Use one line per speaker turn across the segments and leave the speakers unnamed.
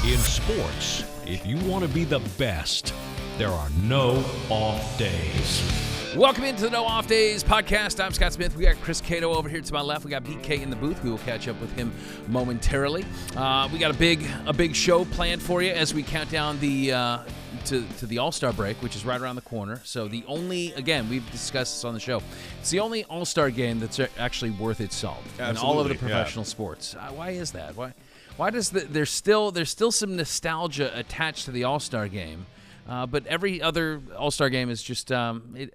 In sports, if you want to be the best, there are no off days.
Welcome into the No Off Days podcast. I'm Scott Smith. We got Chris Cato over here to my left. We got BK in the booth. We will catch up with him momentarily. We got a big show planned for you as we count down the to the All-Star break, which is right around the corner. So the only, again, we've discussed this on the show, it's the only All-Star game that's actually worth its salt in all of the professional sports. Why is that? Why does there's still some nostalgia attached to the All-Star game? But every other All-Star game is just, I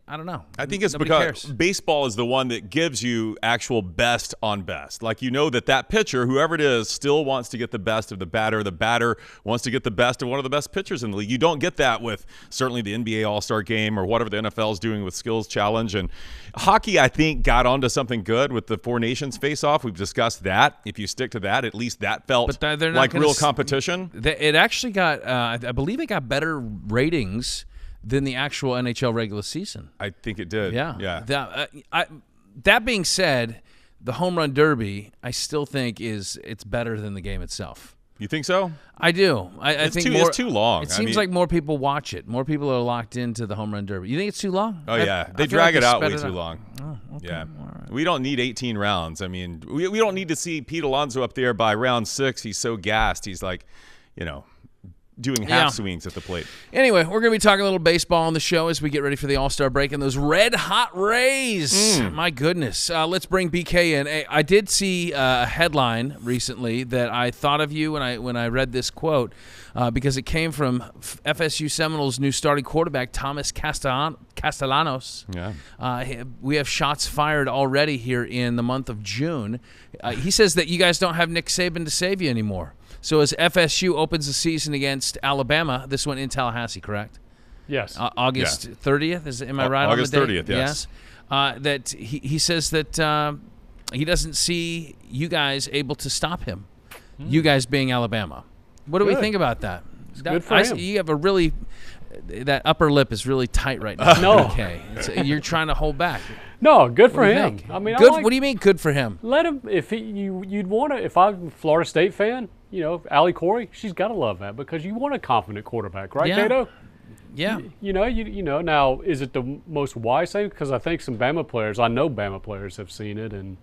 don't know.
I think it's
Nobody
because
cares.
baseball is the one that gives you actual best on best. Like, you know that pitcher, whoever it is, still wants to get the best of the batter. The batter wants to get the best of one of the best pitchers in the league. You don't get that with certainly the NBA All-Star game or whatever the NFL is doing with Skills Challenge. And hockey, I think, got onto something good with the Four Nations face-off. We've discussed that. If you stick to that, at least that felt like real competition.
It actually got, I believe it got better ratings than the actual NHL regular season.
I think it did.
Yeah. That being said, the home run derby, I still think it's better than the game itself.
You think so?
I do. I think
it's too long.
It seems like more people watch it. More people are locked into the home run derby. You think it's too long?
Oh, yeah. They drag it out way too long.
Oh, okay.
Yeah.
Right.
We don't need 18 rounds. I mean, we don't need to see Pete Alonso up there by round 6. He's so gassed. He's like, doing half swings at the plate.
Anyway, we're going to be talking a little baseball on the show as we get ready for the All-Star break and those red-hot Rays. My goodness. Let's bring BK in. I did see a headline recently that I thought of you when I read this quote because it came from FSU Seminoles' new starting quarterback, Thomas Castellanos.
Yeah.
We have shots fired already here in the month of June. He says that you guys don't have Nick Saban to save you anymore. So as FSU opens the season against Alabama, this one in Tallahassee, correct?
Yes.
August 30th, am I right
August
on the date?
30th, yes.
That he says that he doesn't see you guys able to stop him, you guys being Alabama. What do we think about that?
Good for him.
You have that upper lip is really tight right now.
No.
Okay. You're trying to hold back.
No, good for
What do you
him.
think?
I mean,
good. What do you mean good for him?
Let him. You'd want to. If I'm a Florida State fan, Allie Corey, she's got to love that because you want a confident quarterback, right,
Yeah.
Cato?
Yeah.
Now is it the most wise thing? Because I think some Bama players, I know Bama players have seen it and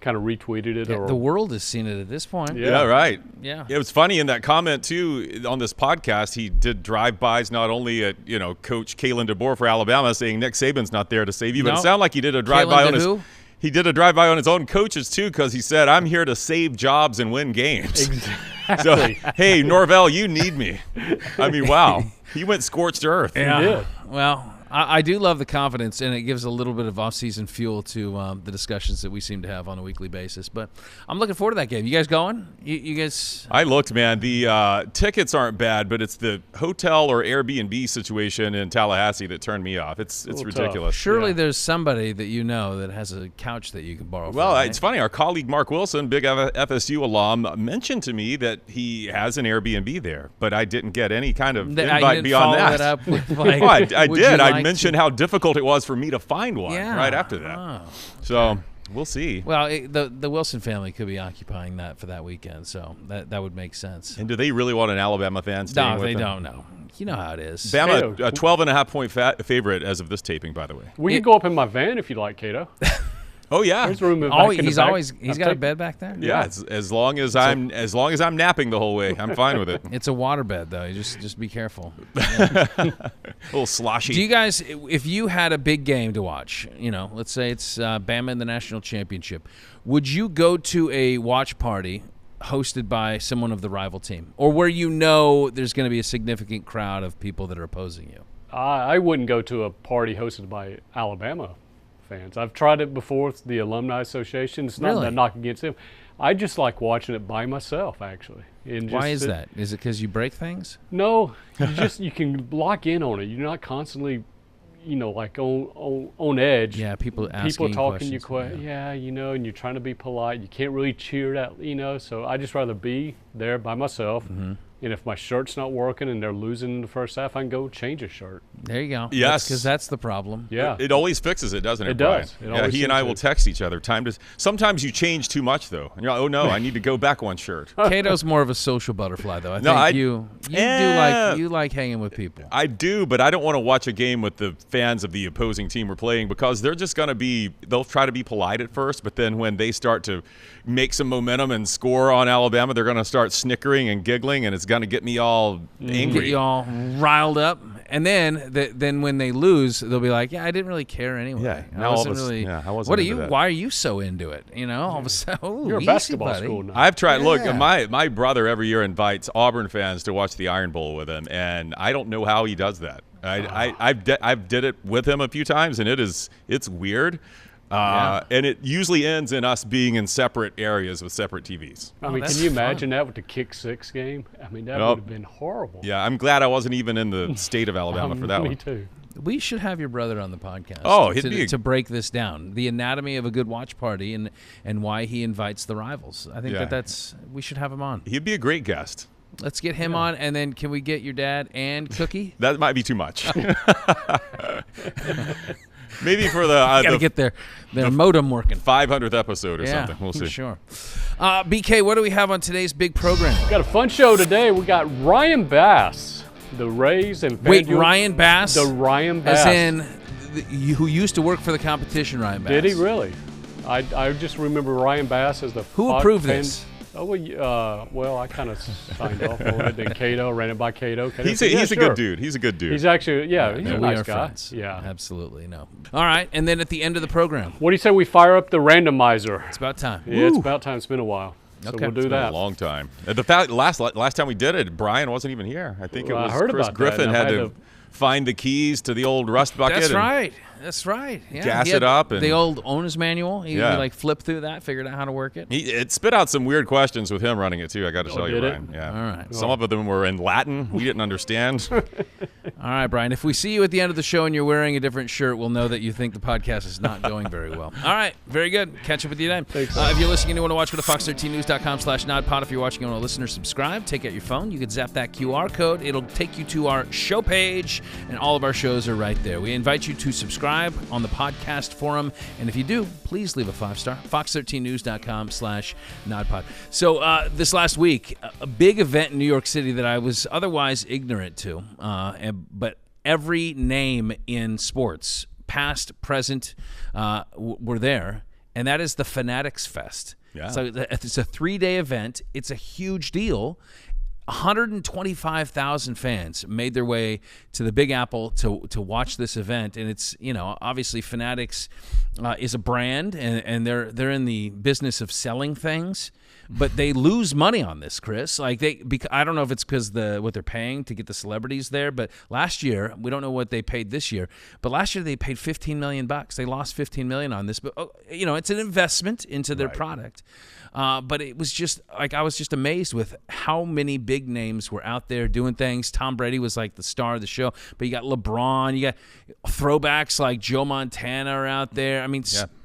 kind of retweeted it.
The world has seen it at this point.
Yeah, right.
Yeah.
It was funny in that comment, too, on this podcast. He did drive-bys not only at, Coach Kalen DeBoer for Alabama saying Nick Saban's not there to save you, but it sounded like he did a drive-by on his – he did a drive-by on his own coaches, too, because he said, I'm here to save jobs and win games.
Exactly.
So, hey, Norvell, you need me. I mean, wow. He went scorched earth.
Yeah.
He did.
Well, I do love the confidence, and it gives a little bit of off-season fuel to the discussions that we seem to have on a weekly basis. But I'm looking forward to that game. You guys going? You guys?
I looked, man. The tickets aren't bad, but it's the hotel or Airbnb situation in Tallahassee that turned me off. It's ridiculous.
Surely there's somebody that you know that has a couch that you can borrow.
Well,
from,
it's funny. Our colleague Mark Wilson, big FSU alum, mentioned to me that he has an Airbnb there, but I didn't get any kind of invite beyond that.
Up with, like,
well, I did. I
like
mentioned how difficult it was for me to find one right after that.
Oh.
So we'll see.
Well, the Wilson family could be occupying that for that weekend, so that would make sense.
And do they really want an Alabama fan staying with them?
No, they don't know. You know how it is.
Bama, a 12.5-point favorite as of this taping, by the way.
We can go up in my van if you'd like, Cato.
Oh yeah.
There's room in back in the back.
He's got a bed back there.
Yeah, as long as I'm napping the whole way, I'm fine with it.
It's a water bed though. You just be careful.
A little sloshy.
Do you guys, if you had a big game to watch, let's say it's Bama in the national championship, would you go to a watch party hosted by someone of the rival team, or where there's going to be a significant crowd of people that are opposing you?
I wouldn't go to a party hosted by Alabama fans. I've tried it before with the Alumni Association. It's not a knock against them. I just like watching it by myself, actually.
Why is that? Is it because you break things?
No, you can lock in on it. You're not constantly, like on edge.
Yeah, people asking
people talking
questions.
And you're trying to be polite. You can't really cheer that, So I just rather be there by myself. And if my shirt's not working and they're losing in the first half, I can go change a shirt.
There you go.
Yes.
Because that's the problem.
Yeah.
It always fixes it, doesn't it,
It
Brian?
does. It
Yeah,
always
he and I
seems
will
to.
text each other. Sometimes you change too much, though. And you're like, oh, no, I need to go back one shirt.
Cato's more of a social butterfly, though. I
No,
think you like hanging with people.
I do, but I don't want to watch a game with the fans of the opposing team we're playing because they're just going to they'll try to be polite at first, but then when they start to make some momentum and score on Alabama, they're going to start snickering and giggling, and it's going to get me all angry.
Get you all riled up. And then when they lose, they'll be like, "Yeah, I didn't really care anyway.
Yeah,
I wasn't really.
I wasn't
what are
into
you?
that.
Why are you so into it? You know, all of a sudden, ooh,
You're a
easy,
basketball
buddy.
school now.
I've tried. Look,
Yeah.
my brother every year invites Auburn fans to watch the Iron Bowl with him, and I don't know how he does that. I've did it with him a few times, and it's weird. And it usually ends in us being in separate areas with separate TVs.
I mean,
that's
can you
fun.
imagine that with the kick six game? I mean, that would have been horrible.
Yeah, I'm glad I wasn't even in the state of Alabama for that
me
one.
too.
We should have your brother on the podcast.
Oh, he'd be
to break this down, the anatomy of a good watch party, and why he invites the rivals. I think
Yeah.
we should have him on.
He'd be a great guest.
Let's get him on, and then can we get your dad and Cookie?
That might be too much. Maybe for
Got to
the
get their modem working.
500th episode or
Yeah,
something. We'll see.
Sure. BK, what do we have on today's big program?
Got a fun show today. We got Ryan Bass, the Rays and
Wait,
FanDuel.
Ryan Bass?
The Ryan Bass.
As in, who used to work for the competition, Ryan Bass.
Did he really? I just remember Ryan Bass as the.
Who approved this?
Oh, well, I kind of signed off on it. Then Cato, ran it by Cato.
He's a good dude. He's a good dude.
He's actually, he's a
we
nice
are
guy.
friends.
Yeah.
Absolutely, no. All right, and then at the end of the program,
What do you say we fire up the randomizer?
it's about time.
Yeah, it's about time. It's been a while. So
Okay.
we'll do
It's been
that.
a long time. The fact last time we did it, Brian wasn't even here. I think it
Well, I
was
heard
Chris
about that,
Griffin
and I
had
had
to
to-
find the keys to the old rust bucket.
That's
and
right. That's right. Yeah,
Gas
he had
it up and-
the old owner's manual. He
Yeah.
like flipped through that, figured out how to work it.
It spit out some weird questions with him running it too. I got to tell you,
did it?
Brian. Yeah.
All right.
Some of them were in Latin. We didn't understand.
All right, Brian. If we see you at the end of the show and you're wearing a different shirt, we'll know that you think the podcast is not going very well. All right. Very good. Catch up with you then.
Thanks,
If you're listening and you want to watch, go to fox13news.com/nodpod. If you're watching and want to listen or subscribe, take out your phone. You can zap that QR code. It'll take you to our show page, and all of our shows are right there. We invite you to subscribe on the podcast forum, and if you do, please leave a 5-star. fox13news.com/nodpod. So this last week, a big event in New York City that I was otherwise ignorant to, but every name in sports, past, present, were there, and that is the Fanatics Fest.
Yeah.
So it's a 3-day event. It's a huge deal. 125,000 fans made their way to the Big Apple to watch this event, and it's, obviously Fanatics is a brand, and they're in the business of selling things, but they lose money on this, Chris. I don't know if it's because what they're paying to get the celebrities there, but last year, we don't know what they paid this year, but last year they paid $15 million. They lost $15 million on this, but it's an investment into their product. But it was just I was just amazed with how many big names were out there doing things. Tom Brady was like the star of the show, but you got LeBron, you got throwbacks like Joe Montana are out there. I mean,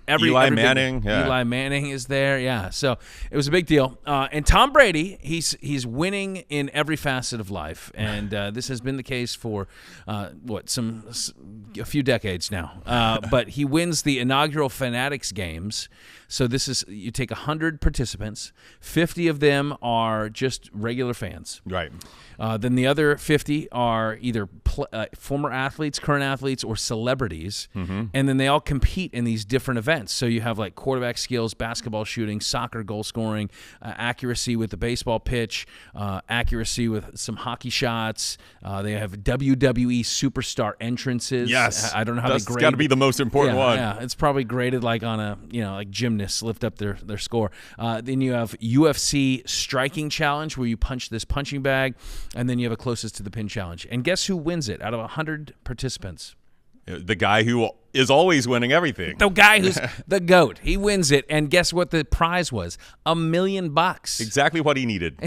Eli Manning.
Eli Manning is there. Yeah, so it was a big deal. And Tom Brady, he's winning in every facet of life, and this has been the case for a few decades now. But he wins the inaugural Fanatics games. So you take 100 participants, 50 of them are just regular fans.
Right.
Then the other 50 are either former athletes, current athletes, or celebrities. Mm-hmm. And then they all compete in these different events. So you have like quarterback skills, basketball shooting, soccer goal scoring, accuracy with the baseball pitch, accuracy with some hockey shots. They have WWE superstar entrances.
Yes.
I don't know how
That's
they grade.
got to be the most important one.
Yeah, it's probably graded like on a, like gymnasts lift up their score. Then you have UFC striking challenge where you punch this punching bag. And then you have a closest to the pin challenge. And guess who wins it out of 100 participants?
The guy who is always winning everything.
The guy who's the GOAT. He wins it. And guess what the prize was? $1 million.
Exactly what he needed.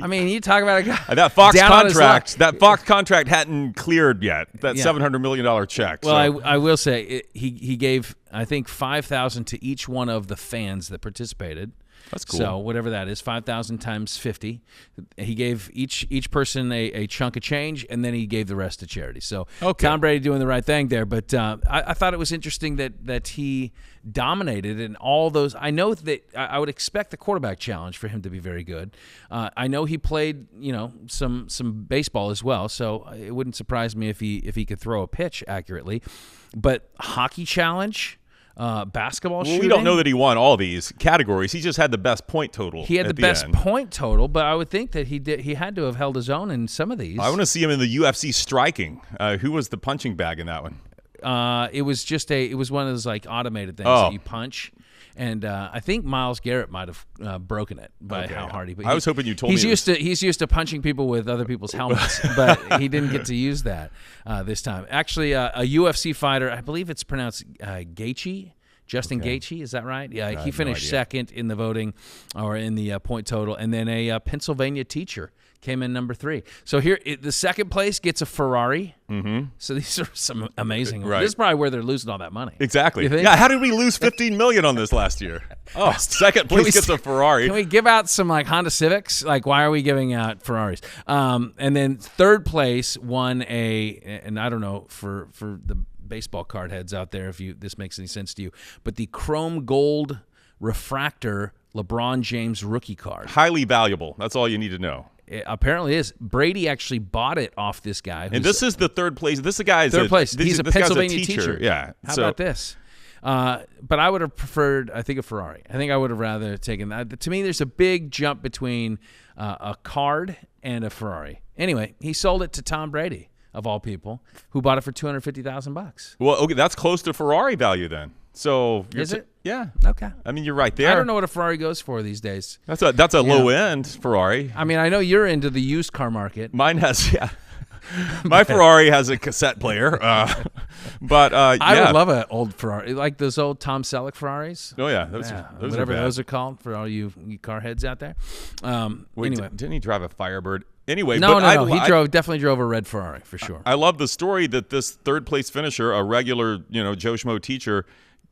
I mean, you talk about a guy.
That Fox
down on his luck.
That Fox contract hadn't cleared yet. That $700 million check.
Well, I will say he gave, I think, $5,000 to each one of the fans that participated.
That's cool.
So whatever that is, 5,000 times 50. He gave each person a chunk of change, and then he gave the rest to charity. So Tom Brady doing the right thing there. But I thought it was interesting that he dominated in all those. I know that I would expect the quarterback challenge for him to be very good. I know he played some baseball as well, so it wouldn't surprise me if he could throw a pitch accurately. But hockey challenge. Basketball shooting.
We don't know that he won all these categories. He just had the best point total.
He had the best point total, but I would think that he had to have held his own in some of these.
I want to see him in the UFC striking. Who was the punching bag in that one?
It was one of those like automated things that you punch. And I think Myles Garrett might have broken it by how hard he. But
I was hoping you told me.
He's used to punching people with other people's helmets, but he didn't get to use that this time. Actually, a UFC fighter, I believe it's pronounced Gaethje. Justin Gaethje, is that right? Yeah, he finished second in the voting or in the point total, and then a Pennsylvania teacher came in number 3. So here, the second place gets a Ferrari. Mm-hmm. So these are some amazing ones. This is probably where they're losing all that money.
Exactly. Yeah, how did we lose $15 million on this last year? Oh, second place gets a Ferrari.
Can we give out some like Honda Civics? Like, why are we giving out Ferraris? And then third place won and I don't know, for the baseball card heads out there, if this makes any sense to you, but the chrome gold refractor LeBron James rookie card.
Highly valuable. That's all you need to know.
It apparently is. Brady actually bought it off this guy.
And this is the third place. This guy is
third place. He's a Pennsylvania teacher.
Yeah.
How about this? But I would have preferred, I think, a Ferrari. I think I would have rather taken that. To me, there's a big jump between a card and a Ferrari. Anyway, he sold it to Tom Brady, of all people, who bought it for $250,000.
Well, okay, that's close to Ferrari value then. So
is it?
Yeah.
Okay.
I mean, you're right there.
I don't know what a Ferrari goes for these days.
That's a low end Ferrari.
I mean, I know you're into the used car market.
Mine has, my Ferrari has a cassette player, but
I would love an old Ferrari, like those old Tom Selleck Ferraris.
Oh yeah, those
whatever those are called for all you car heads out there. Anyway,
didn't he drive a Firebird? Anyway,
no. He definitely drove a red Ferrari for sure.
I love the story that this third place finisher, a regular Joe Schmo teacher,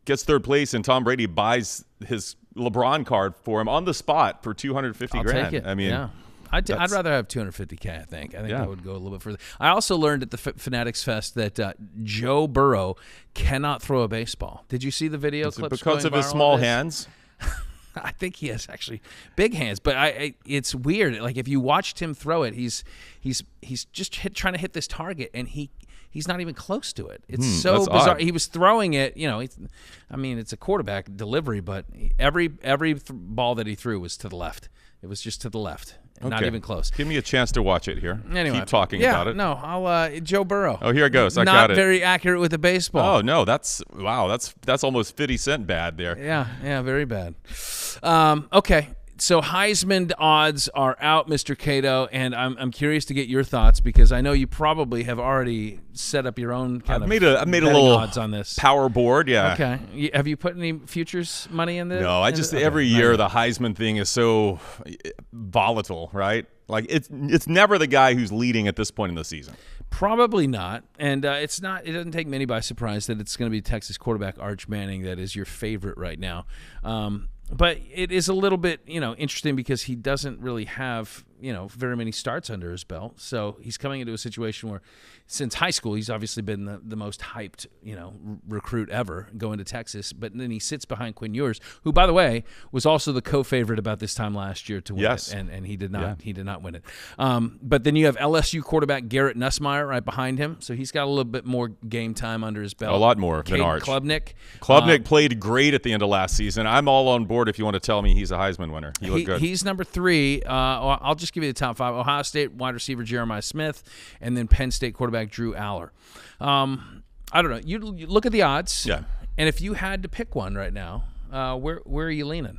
gets third place, and Tom Brady buys his LeBron card for him on the spot for $250,000.
I'll take it.
I mean,
yeah. I'd rather have $250K. I think that would go a little bit further. I also learned at the Fanatics Fest that Joe Burrow cannot throw a baseball. Did you see the video clips?
Because of his small hands.
I think he has actually big hands, but it's weird. Like if you watched him throw it, he's just trying to hit this target, and he's not even close to it. It's so bizarre. Odd. He was throwing it, it's a quarterback delivery, but every ball that he threw was to the left. It was just to the left. Not even close.
Give me a chance to watch it here.
Anyway,
keep talking about it.
No, I'll Joe Burrow.
Oh, here it goes. I got it.
Not very accurate with the baseball.
Oh no, that's almost 50 Cent bad there.
Yeah, very bad. Okay. So Heisman odds are out, Mr. Cato, and I'm curious to get your thoughts because I know you probably have already set up your own kind
I've made a little
odds on this
power board. Yeah.
Okay. Have you put any futures money in there?
No, every year the Heisman thing is so volatile, right? Like it's never the guy who's leading at this point in the season.
Probably not, and it doesn't take many by surprise that it's going to be Texas quarterback Arch Manning that is your favorite right now. But it is a little bit, interesting because he doesn't really have, very many starts under his belt. So he's coming into a situation where since high school, he's obviously been the most hyped, recruit ever going to Texas. But then he sits behind Quinn Ewers, who, by the way, was also the co-favorite about this time last year to win it. And he did not win it. But then you have LSU quarterback Garrett Nussmeier right behind him. So he's got a little bit more game time under his belt.
A lot more than Arch.
Klubnik.
Klubnik played great at the end of last season. I'm all on board if you want to tell me he's a Heisman winner. He looked good.
He's number 3. I'll just give you the top 5. Ohio State wide receiver Jeremiah Smith, and then Penn State quarterback Drew Aller. I don't know. You look at the odds.
Yeah.
And if you had to pick one right now, where are you leaning?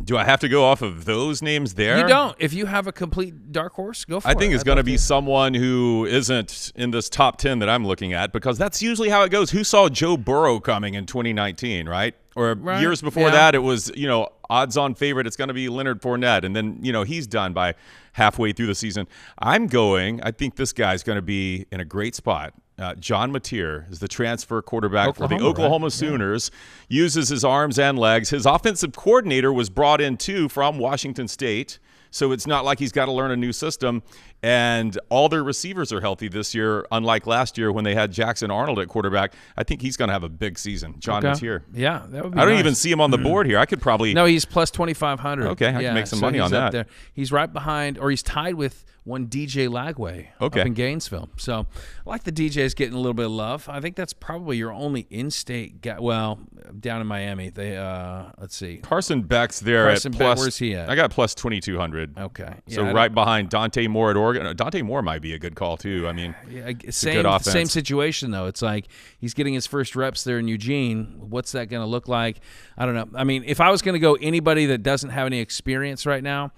Do I have to go off of those names there?
You don't. If you have a complete dark horse, go for it.
I think it's going to be someone who isn't in this top 10 that I'm looking at because that's usually how it goes. Who saw Joe Burrow coming in 2019, right? Or years before that, it was, odds-on favorite. It's going to be Leonard Fournette. And then, he's done by halfway through the season. I think this guy's going to be in a great spot. John Mateer is the transfer quarterback for the
Oklahoma,
Oklahoma Sooners, uses his arms and legs. His offensive coordinator was brought in, too, from Washington State. So it's not like he's got to learn a new system. And all their receivers are healthy this year, unlike last year when they had Jackson Arnold at quarterback. I think he's going to have a big season. John Mateer.
Yeah, that would be
I don't
nice.
even see him on the board here. I could probably.
No, he's plus 2,500.
Okay, I can make some money on that.
There. He's right behind, or he's tied with one DJ Lagway up in Gainesville. So I like the DJs getting a little bit of love. I think that's probably your only in-state guy. Well, down in Miami, they let's see.
Carson Beck's there
Carson
at plus.
Beck, where's he at?
I got plus 2,200.
Okay.
So right behind Dante Moore at Oregon. Dante Moore might be a good call too. I mean, it's a good offense.
Same situation though. It's like he's getting his first reps there in Eugene. What's that going to look like? I don't know. I mean, if I was going to go anybody that doesn't have any experience right now,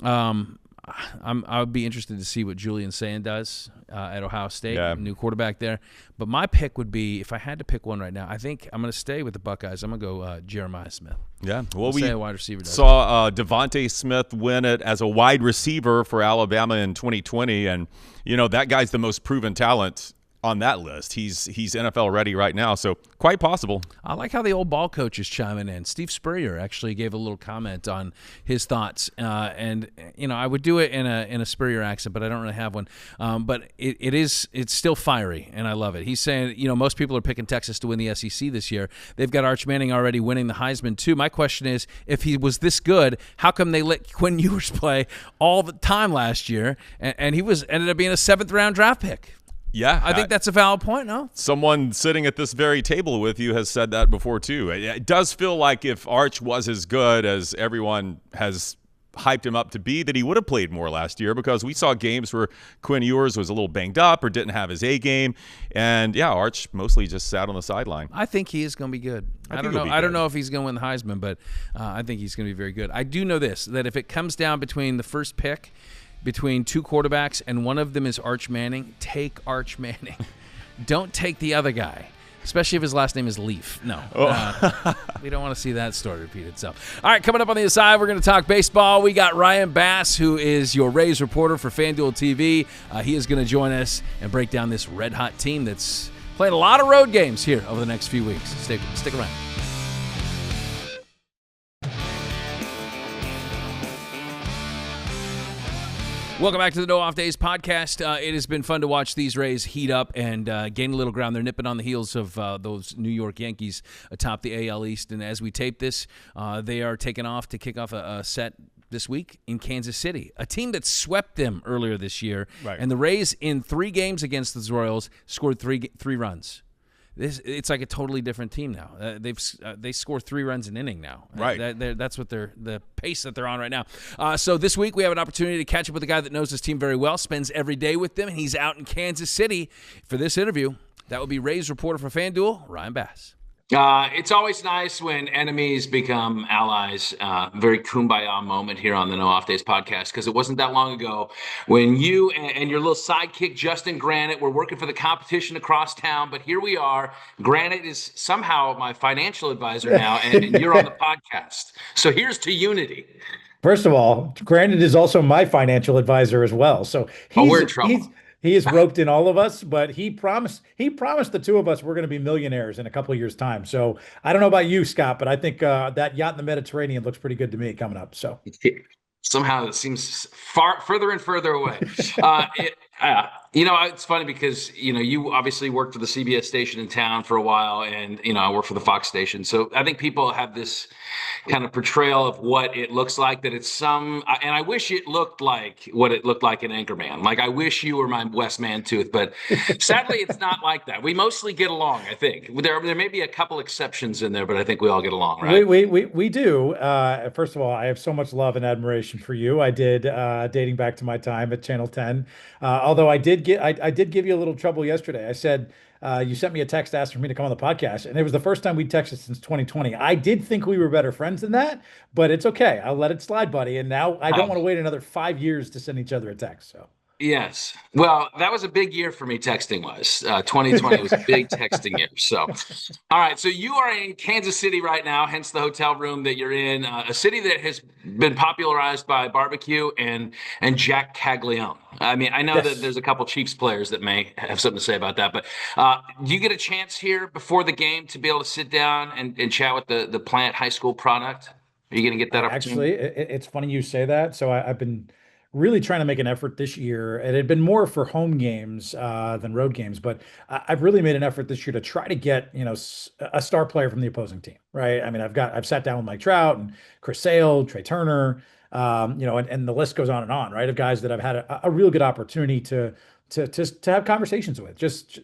I would be interested to see what Julian Sand does at Ohio State, new quarterback there. But my pick would be, if I had to pick one right now, I think I'm going to stay with the Buckeyes. I'm going to go Jeremiah Smith.
Yeah, well,
we a wide receiver
saw Devontae Smith win it as a wide receiver for Alabama in 2020, and that guy's the most proven talent on that list. He's NFL ready right now, so quite possible.
I like how the old ball coach is chiming in. Steve Spurrier actually gave a little comment on his thoughts, and I would do it in a Spurrier accent, but I don't really have one. But it's still fiery, and I love it. He's saying, most people are picking Texas to win the SEC this year. They've got Arch Manning already winning the Heisman too. My question is, if he was this good, how come they let Quinn Ewers play all the time last year, and he ended up being a 7th round draft pick?
Yeah.
I think that's a valid point, no?
Someone sitting at this very table with you has said that before, too. It does feel like if Arch was as good as everyone has hyped him up to be, that he would have played more last year, because we saw games where Quinn Ewers was a little banged up or didn't have his A game. And, Arch mostly just sat on the sideline.
I think he is going to be good. I don't know if he's going to win the Heisman, but I think he's going to be very good. I do know this, that if it comes down between the first pick between two quarterbacks and one of them is Arch Manning, take Arch Manning. Don't take the other guy, especially if his last name is Leaf. No. We don't want to see that story repeat itself. All right, coming up on the other side, we're going to talk baseball. We got Ryan Bass, who is your Rays reporter for FanDuel TV. He is going to join us and break down this red-hot team that's playing a lot of road games here over the next few weeks. Stick around. Welcome back to the No Off Days podcast. It has been fun to watch these Rays heat up and gain a little ground. They're nipping on the heels of those New York Yankees atop the AL East. And as we tape this, they are taking off to kick off a set this week in Kansas City, a team that swept them earlier this year. Right. And the Rays, in 3 games against the Royals, scored three runs. It's like a totally different team now. They score 3 runs an inning now.
Right.
That's what the pace that they're on right now. So this week we have an opportunity to catch up with a guy that knows his team very well, spends every day with them, and he's out in Kansas City for this interview. That would be Rays reporter for FanDuel, Ryan Bass.
It's always nice when enemies become allies. Very kumbaya moment here on the No Off Days podcast, because it wasn't that long ago when you and your little sidekick Justin Granite were working for the competition across town. But here we are. Granite is somehow my financial advisor now, and you're on the podcast. So here's to unity.
First of all, Granite is also my financial advisor as well. So
we're in trouble.
He is roped in all of us, but he promised the two of us we're going to be millionaires in a couple of years' time. So I don't know about you, Scott, but I think that yacht in the Mediterranean looks pretty good to me coming up. So
somehow it seems further and further away. It's funny because, you obviously worked for the CBS station in town for a while, and, I work for the Fox station. So I think people have this kind of portrayal of what it looks like, that it's and I wish it looked like what it looked like in Anchorman. Like, I wish you were my West Mantooth, but sadly it's not like that. We mostly get along, I think. There may be a couple exceptions in there, but I think we all get along, right?
We do. First of all, I have so much love and admiration for you. I did, dating back to my time at Channel 10. Although I did give you a little trouble yesterday. I said, you sent me a text asking for me to come on the podcast, and it was the first time we'd texted since 2020. I did think we were better friends than that, but it's okay. I'll let it slide, buddy. And now I don't want to wait another 5 years to send each other a text. So
Yes. Well, that was a big year for me, texting was. 2020 was a big texting year. So, all right. So you are in Kansas City right now, hence the hotel room that you're in, a city that has been popularized by barbecue and Jack Caglione. I mean, I know that
Yes.
there's a couple Chiefs players that may have something to say about that, but do you get a chance here before the game to be able to sit down and chat with the Plant High School product? Are you going to get that opportunity?
It's funny you say that. So I've been really trying to make an effort this year. It had been more for home games than road games, but I've really made an effort this year to try to get, a star player from the opposing team, right? I mean, I've sat down with Mike Trout and Chris Sale, Trey Turner, and the list goes on, right? Of guys that I've had a real good opportunity to have conversations with, just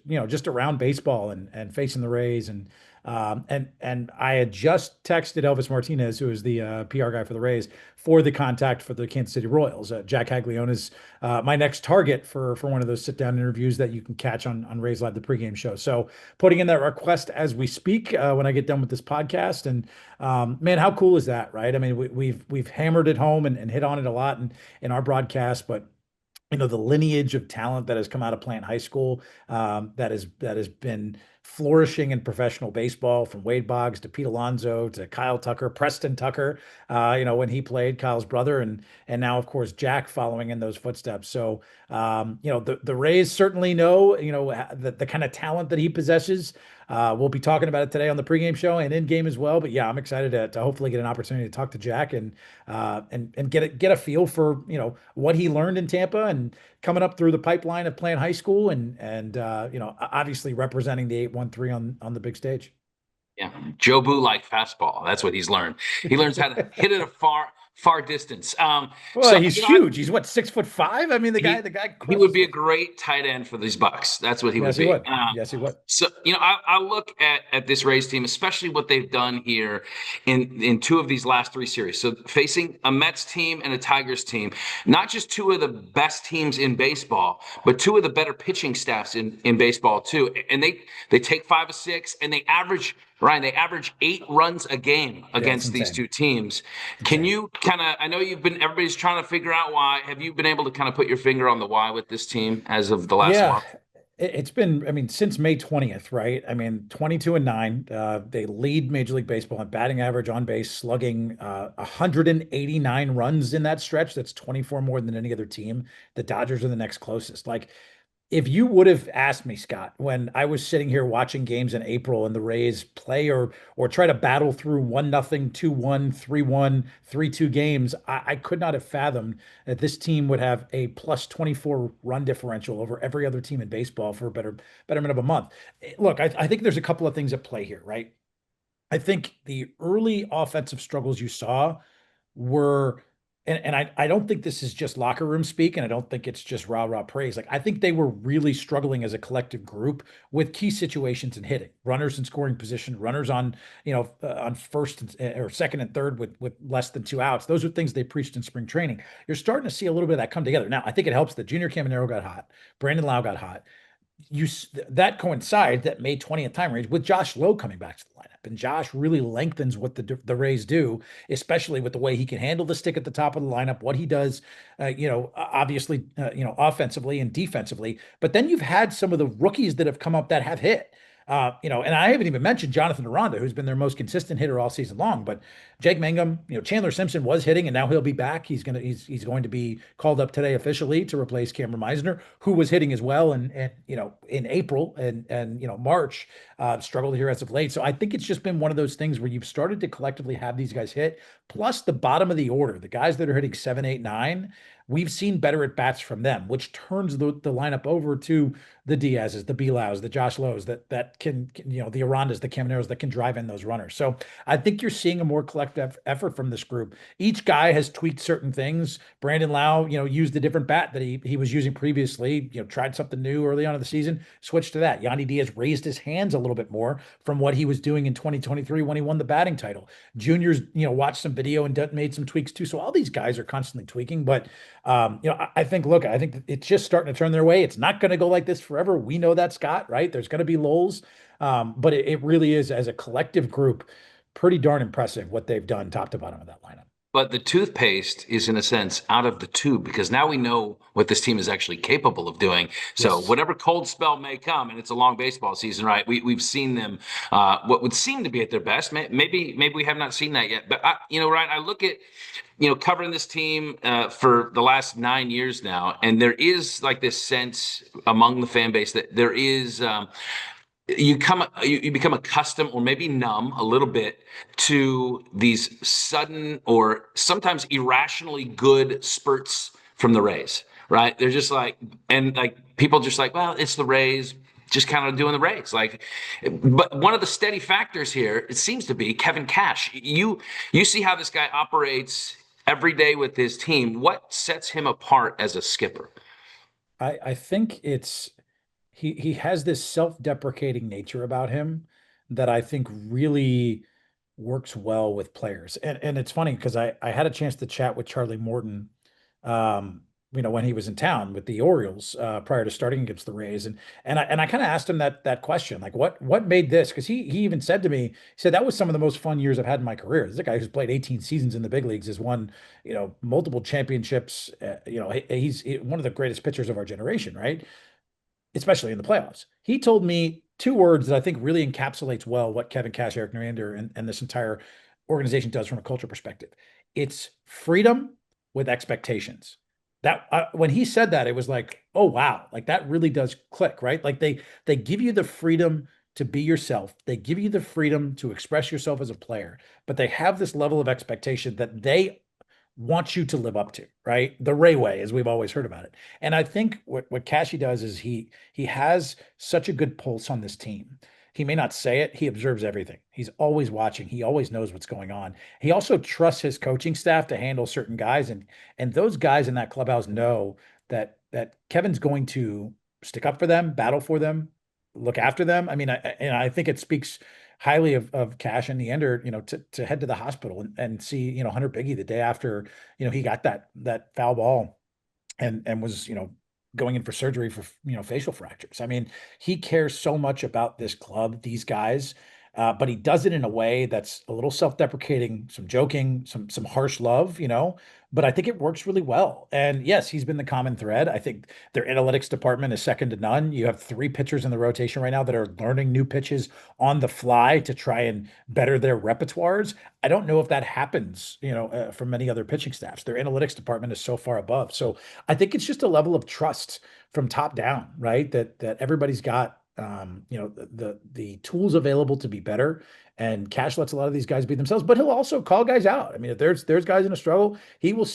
around baseball and facing the Rays and I had just texted Elvis Martinez, who is the PR guy for the Rays, for the contact for the Kansas City Royals. Jack Caglione is my next target for one of those sit down interviews that you can catch on Rays Live, the pregame show. So putting in that request as we speak when I get done with this podcast. And man, how cool is that, right? I mean, we've hammered it home and hit on it a lot in our broadcast, but the lineage of talent that has come out of Plant High School, that has been flourishing in professional baseball, from Wade Boggs to Pete Alonso to Kyle Tucker, Preston Tucker, when he played, Kyle's brother, and now of course Jack following in those footsteps. So the Rays certainly know the kind of talent that he possesses. We'll be talking about it today on the pregame show and in game as well. But yeah, I'm excited to hopefully get an opportunity to talk to Jack and get a feel for what he learned in Tampa and coming up through the pipeline of Plant High School and obviously representing the 813 on the big stage.
Yeah, Joe Boo like fastball. That's what he's learned. He learns how to hit it a far distance.
Well, he's huge. He's what, 6'5"? I mean, the guy.
He would be a great tight end for these Bucks. That's what he would be.
Yes, he would.
So I look at this Rays team, especially what they've done here in two of these last three series. So facing a Mets team and a Tigers team, not just two of the best teams in baseball, but two of the better pitching staffs in baseball too. And they take 5 of 6, and they average 8 runs a game against these two teams. Can you I know everybody's trying to figure out why. Have you been able to kind of put your finger on the why with this team as of the last month?
It's been, I mean, since May 20th, right? I mean, 22-9. They lead Major League Baseball in batting average, on base, slugging, 189 runs in that stretch. That's 24 more than any other team. The Dodgers are the next closest. Like, if you would have asked me, Scott, when I was sitting here watching games in April and the Rays play or try to battle through 1-0, 2-1, 3-1, 3-2 games, I could not have fathomed that this team would have a plus 24 run differential over every other team in baseball for a betterment of a month. Look, I think there's a couple of things at play here, right? I think the early offensive struggles you saw were, and I don't think this is just locker room speak, and I don't think it's just rah praise. Like, I think they were really struggling as a collective group with key situations in hitting, runners in scoring position, runners on on first or second and third with less than 2 outs. Those are things they preached in spring training. You're starting to see a little bit of that come together now. I think it helps that Junior Caminero got hot, Brandon Lau got hot. That coincides, that May 20th time range, with Josh Lowe coming back to the lineup, and Josh really lengthens what the Rays do, especially with the way he can handle the stick at the top of the lineup, what he does, obviously, offensively and defensively. But then you've had some of the rookies that have come up that have hit. And I haven't even mentioned Jonathan Aranda, who's been their most consistent hitter all season long. But Jake Mangum, Chandler Simpson was hitting, and now he'll be back. He's going to be called up today officially to replace Cameron Meisner, who was hitting as well, and in April and March, struggled here as of late. So I think it's just been one of those things where you've started to collectively have these guys hit. Plus the bottom of the order, the guys that are hitting 7, 8, 9. We've seen better at bats from them, which turns the lineup over to the Diazes, the Bilaus, the Josh Lowe's that can the Arandas, the Camineros that can drive in those runners. So I think you're seeing a more collective effort from this group. Each guy has tweaked certain things. Brandon Lau, used a different bat that he was using previously. Tried something new early on in the season, switched to that. Yandy Diaz raised his hands a little bit more from what he was doing in 2023 when he won the batting title. Junior's watched some video and made some tweaks too. So all these guys are constantly tweaking, but I think it's just starting to turn their way. It's not going to go like this forever. We know that, Scott, right? There's going to be lulls. But it really is, as a collective group, pretty darn impressive what they've done top to bottom of that lineup.
But the toothpaste is, in a sense, out of the tube, because now we know what this team is actually capable of doing. So
Yes.
whatever cold spell may come, and it's a long baseball season, right? We've seen them what would seem to be at their best. Maybe we have not seen that yet. But Ryan, I look at covering this team for the last 9 years now, and there is like this sense among the fan base that there is. You become accustomed or maybe numb a little bit to these sudden or sometimes irrationally good spurts from the Rays, right? They're just like, and like people just like, well, it's the Rays, just kind of doing the Rays. Like, but one of the steady factors here, it seems to be Kevin Cash. You see how this guy operates every day with his team. What sets him apart as a skipper?
I think it's he has this self-deprecating nature about him that I think really works well with players. And it's funny because I had a chance to chat with Charlie Morton, when he was in town with the Orioles prior to starting against the Rays, and I kind of asked him that question, like what made this? Because he even said to me, he said that was some of the most fun years I've had in my career. This is a guy who's played 18 seasons in the big leagues, has won multiple championships. He's one of the greatest pitchers of our generation, right? Especially in the playoffs. He told me two words that I think really encapsulates well what Kevin Cash, Eric Nerander, and this entire organization does from a culture perspective. It's freedom with expectations. That when he said that, it was like, oh wow, like that really does click, right? Like they give you the freedom to be yourself. They give you the freedom to express yourself as a player, but they have this level of expectation that they want you to live up to, right? The Ray way, as we've always heard about it. And I think what Cashy does is he has such a good pulse on this team. He may not say it, he observes everything. He's always watching. He always knows what's going on. He also trusts his coaching staff to handle certain guys, and those guys in that clubhouse know that Kevin's going to stick up for them, battle for them, look after them. I mean, I think it speaks highly of Cash and Neander, to head to the hospital and see, Hunter Biggie the day after, he got that foul ball and was, going in for surgery for, facial fractures. I mean, he cares so much about this club, these guys, but he does it in a way that's a little self-deprecating, some joking, some harsh love, but I think it works really well. And yes, he's been the common thread. I think their analytics department is second to none. You have 3 pitchers in the rotation right now that are learning new pitches on the fly to try and better their repertoires. I don't know if that happens, from many other pitching staffs. Their analytics department is so far above. So I think it's just a level of trust from top down, right? That everybody's got the tools available to be better. And Cash lets a lot of these guys be themselves, but he'll also call guys out. I mean, if there's will in a struggle, he will,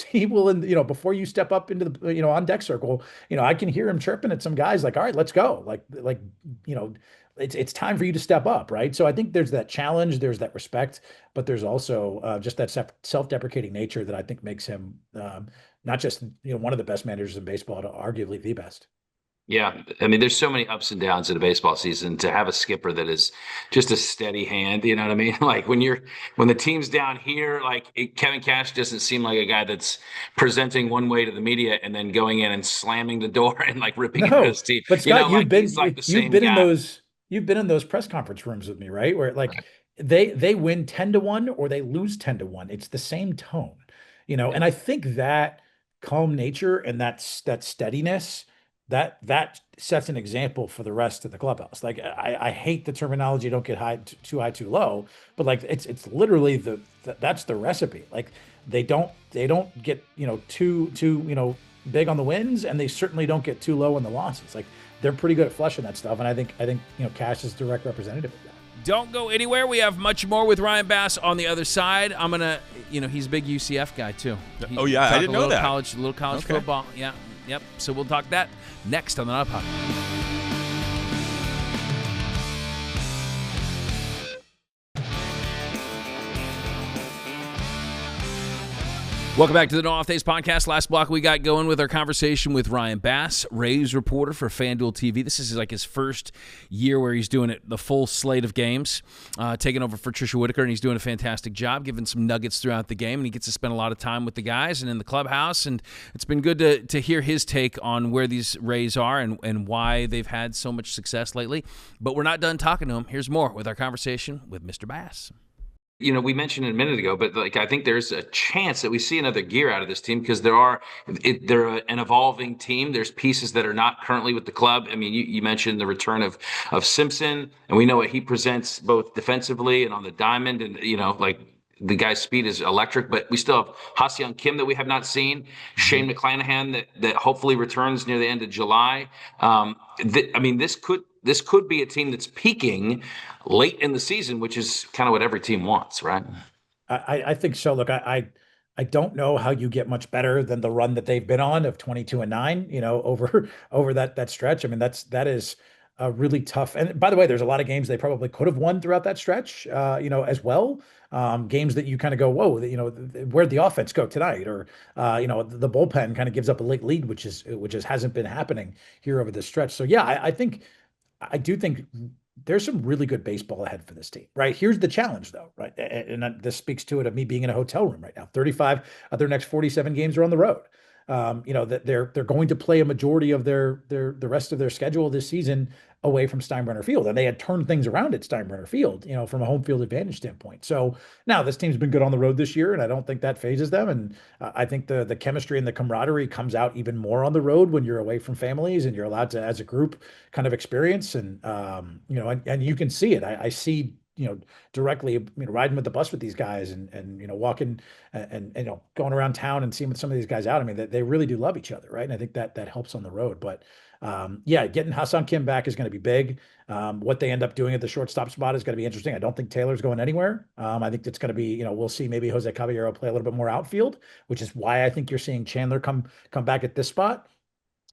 before you step up into the, on deck circle, I can hear him chirping at some guys like, all right, let's go. Like, it's time for you to step up. Right. So I think there's that challenge, there's that respect, but there's also just that self-deprecating nature that I think makes him not just, one of the best managers in baseball, to arguably the best.
Yeah, I mean, there's so many ups and downs in a baseball season. To have a skipper that is just a steady hand, you know what I mean? Like when the team's down here, Kevin Cash doesn't seem like a guy that's presenting one way to the media and then going in and slamming the door and ripping into his team.
But Scott, you've been in those press conference rooms with me, right? Where they win 10-1 or they lose 10-1. It's the same tone, and I think that calm nature and that steadiness, that sets an example for the rest of the clubhouse. Like I hate the terminology, don't get too high, too low, but it's literally that's the recipe. Like they don't get, too big on the wins, and they certainly don't get too low on the losses. Like they're pretty good at flushing that stuff. And I think Cash is a direct representative of that.
Don't go anywhere. We have much more with Ryan Bass on the other side. I'm going to, he's a big UCF guy too.
Oh yeah, I didn't know that.
Little college football. Yeah. Yep. So we'll talk that next on the NODPOD. Welcome back to the No Off Days podcast. Last block we got going with our conversation with Ryan Bass, Rays reporter for FanDuel TV. This is his first year where he's doing it, the full slate of games, taking over for Trisha Whitaker, and he's doing a fantastic job, giving some nuggets throughout the game, and he gets to spend a lot of time with the guys and in the clubhouse, and it's been good to hear his take on where these Rays are and why they've had so much success lately. But we're not done talking to him. Here's more with our conversation with Mr. Bass.
we mentioned it a minute ago, but like I think there's a chance that we see another gear out of this team because they're an evolving team. There's pieces that are not currently with the club. I mean, you mentioned the return of Simpson, and we know what he presents both defensively and on the diamond, and like the guy's speed is electric. But we still have Ha-Seong Kim that we have not seen, Shane McClanahan that hopefully returns near the end of July. I mean, this could be a team that's peaking late in the season, which is kind of what every team wants, right?
I think so. Look, I don't know how you get much better than the run that they've been on of 22-9, over that stretch. I mean, that is really tough. And by the way, there's a lot of games they probably could have won throughout that stretch, as well. Games that you kind of go, whoa, where'd the offense go tonight? Or, the bullpen kind of gives up a late lead, which hasn't been happening here over this stretch. So yeah, I do think there's some really good baseball ahead for this team, right? Here's the challenge, though, right? And this speaks to it of me being in a hotel room right now. 35 of their next 47 games are on the road. That they're going to play a majority of the rest of their schedule this season away from Steinbrenner Field, and they had turned things around at Steinbrenner Field, from a home field advantage standpoint. So now this team's been good on the road this year, and I don't think that phases them. And I think the chemistry and the camaraderie comes out even more on the road when you're away from families and you're allowed to, as a group, kind of experience. And and you can see it. I see directly, riding with the bus with these guys and walking and going around town and seeing some of these guys out. I mean, they really do love each other, right? And I think that helps on the road. But yeah, getting Ha-Seong Kim back is going to be big. What they end up doing at the shortstop spot is going to be interesting. I don't think Taylor's going anywhere. I think it's going to be, we'll see maybe Jose Caballero play a little bit more outfield, which is why I think you're seeing Chandler come back at this spot.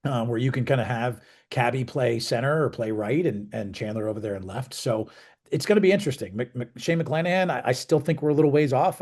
Where you can kind of have Cabby play center or play right and Chandler over there and left. So it's going to be interesting. Shane McClanahan, I still think we're a little ways off.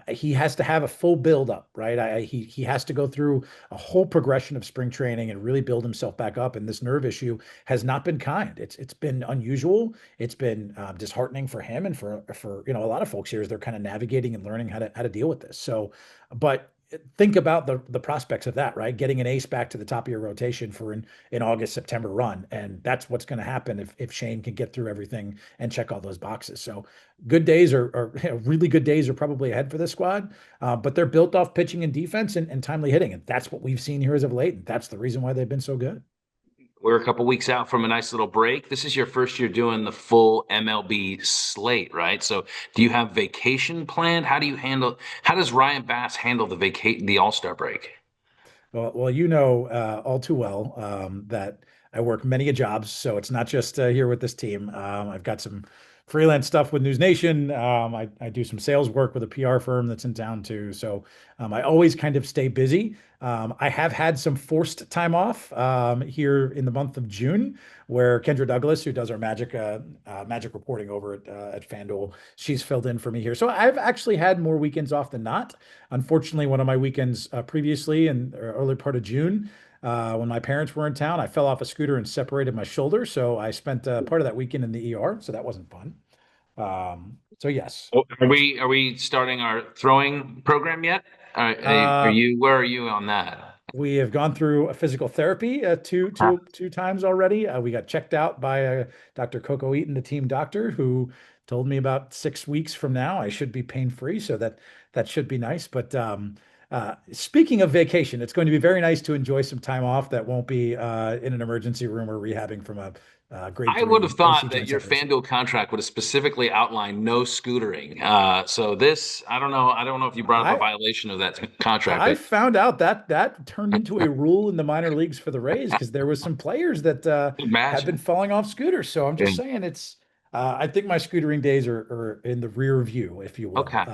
He has to have a full build up, right? He has to go through a whole progression of spring training and really build himself back up. And this nerve issue has not been kind. It's been unusual. It's been disheartening for him and for a lot of folks here as they're kind of navigating and learning how to deal with this. So, but think about the prospects of that, right? Getting an ace back to the top of your rotation for an August, September run. And that's what's going to happen if Shane can get through everything and check all those boxes. So good days are really good days are probably ahead for this squad, but they're built off pitching and defense and timely hitting. And that's what we've seen here as of late. And that's the reason why they've been so good.
We're a couple weeks out from a nice little break. This is your first year doing the full MLB slate, right? So do you have vacation planned? How does Ryan Bass handle the All-Star break?
Well, all too well that I work many jobs, so it's not just here with this team. I've got some freelance stuff with News Nation. I do some sales work with a PR firm that's in town too. So I always kind of stay busy. I have had some forced time off here in the month of June, where Kendra Douglas, who does our magic reporting over at FanDuel, she's filled in for me here. So I've actually had more weekends off than not. Unfortunately, one of my weekends previously in the early part of June, when my parents were in town, I fell off a scooter and separated my shoulder. So I spent part of that weekend in the ER. So that wasn't fun. So yes.
Are we starting our throwing program yet? Where are you on that?
We have gone through a physical therapy two times already. We got checked out by Dr. Coco Eaton, the team doctor, who told me about 6 weeks from now I should be pain-free. So that should be nice. But speaking of vacation, it's going to be very nice to enjoy some time off that won't be in an emergency room or rehabbing from a grade 3
I would have thought that your
separation.
FanDuel contract would have specifically outlined no scootering. So this, I don't know if you brought up a violation of that contract.
I found out that turned into a rule in the minor leagues for the Rays because there was some players that had been falling off scooters. So I'm just saying it's. I think my scootering days are in the rear view, if you will.
Okay.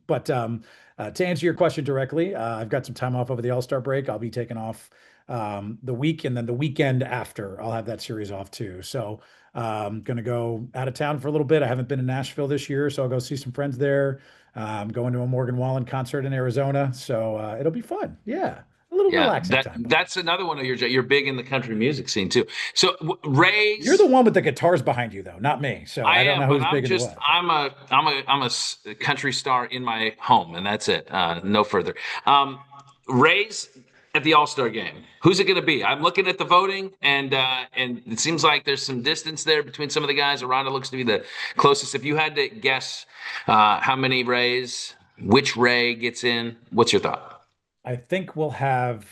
But to answer your question directly, I've got some time off over the All-Star break. I'll be taking off the week, and then the weekend after I'll have that series off too. So I'm going to go out of town for a little bit. I haven't been in Nashville this year, so I'll go see some friends there. I'm going to a Morgan Wallen concert in Arizona. So it'll be fun. Yeah. A little relaxing time.
That's another one of you're big in the country music scene too. So Rays,
you're the one with the guitars behind you though, not me. So I don't know who's big in what.
I'm a country star in my home, and that's it. No further. Rays, at the All-Star game? Who's it going to be? I'm looking at the voting, and it seems like there's some distance there between some of the guys. Aranda looks to be the closest. If you had to guess how many Rays, which Ray gets in, what's your thought?
I think we'll have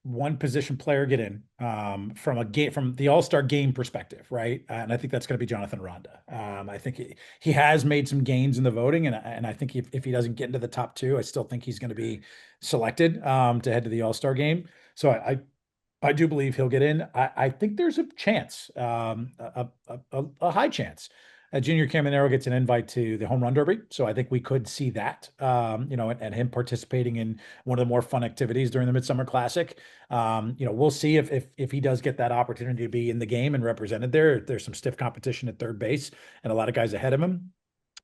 one position player get in from the All-Star game perspective, right? And I think that's going to be Jonathan Aranda. I think he has made some gains in the voting, and I think if he doesn't get into the top 2, I still think he's going to be selected to head to the All-Star game. So I do believe he'll get in. I think there's a chance, a high chance, Junior Caminero gets an invite to the Home Run Derby. So I think we could see that, and him participating in one of the more fun activities during the Midsummer Classic. We'll see if he does get that opportunity to be in the game and represented there. There's some stiff competition at third base and a lot of guys ahead of him.